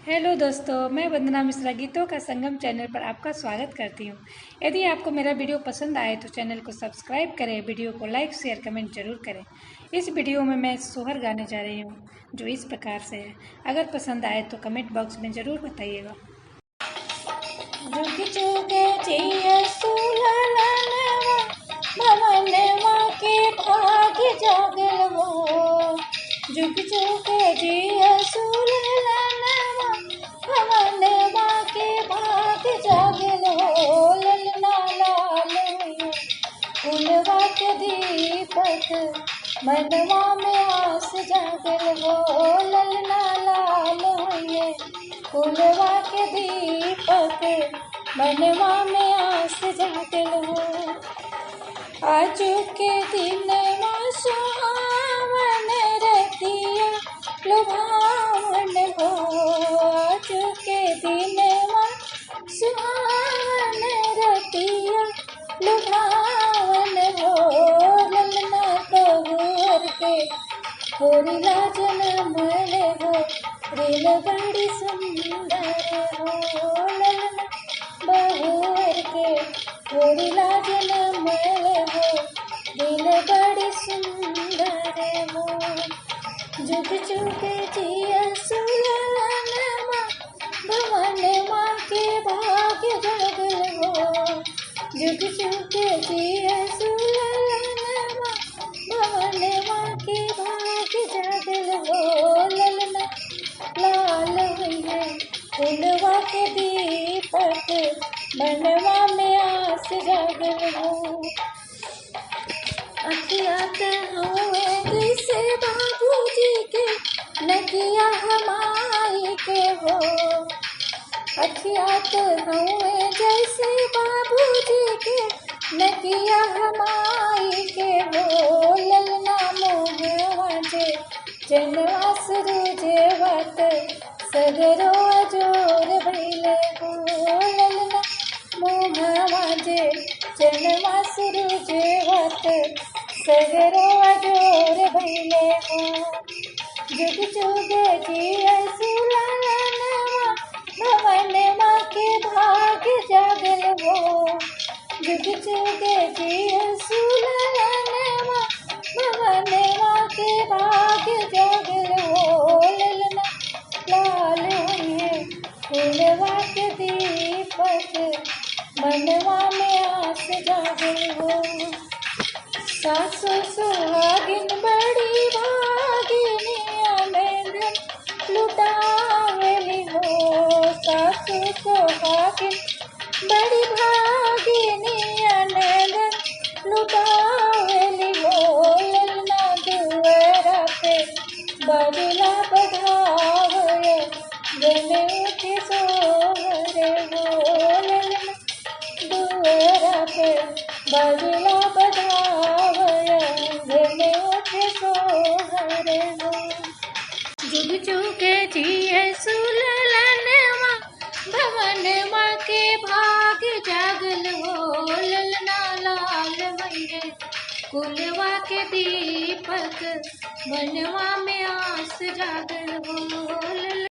Hello दोस्तों, मैं वंदना मिश्रा गीतों का संगम चैनल पर आपका स्वागत करती हूँ। यदि आपको मेरा वीडियो पसंद आए तो चैनल को सब्सक्राइब करें, वीडियो को लाइक शेयर कमेंट जरूर करें। इस वीडियो में मैं सोहर गाने जा रही हूँ जो इस प्रकार से है। अगर पसंद आए तो कमेंट बॉक्स में ज़रूर बताइएगा। जुग जुगे जिया सुललनवा, भवनवा के भाग जागल हो। जुग जुगे जिया सुललनवा, भवनवा के भाग जागल हो। ललना लाल हुई फूलवा के दीपक, मनवा में आस जागल हो। ललना लाल हुई फूलवा के दीपक, मनवा में आस जागल हो। आज के दिन सुहावन रतिया लुभावन हो। आज के दिन सुहावन रतिया लुभावन हो। ललना कहुर के होरिला जनम हो, रेल बड़ी सुंदर हो। ललना बहुर के होरिला जनम हो, दिल बड़ी सुंदर हो। जुग जुग जिया सुललनवा, भवनवा के भाग्य जागल हो। जुग जुग जिया सुललनवा, भवनवा के भाग्य जागल हो। ललना लाल हुई फूलवा के दीपक, मनवा में आस जागल हो। अखियात हुए जैसे बाबूजी के, नदिया हमारी के हो। अखियात हुए जैसे बाबूजी के, नदिया हमारी के हो। ललना मोहवा जे जनवा सूरजवत, सगरो अजोर भइले हो। ललना मोहवा जे जनवा सूरजवत, सगरो अजोर भइले हो। जुग जुग जिया सुललनवा, भवनवा के भाग्य जागल हो। जुग जुग जिया सुललनवा, भवनवा के भाग्य जागल हो। ललना लाल हुई फूलवा के दीपक, मनवा में आस जागल हो। सासु सुहागिन बड़ी भागिनी, आनंद लुटावेली हो। सासु सुहागिन बड़ी भागिनी, आनंद लुटावेली हो। ललना दुआरा पे बजला बधावय, गले उठे सोहर हो। ललना दुआरा पे बजला बधावय, गले उठे सोहर हो। जुग जुग जिया सुललनवा, भवनवा के भाग्य जागल हो। ललना लाल हुई फूलवा के दीपक, मनवा में आस जागल हो।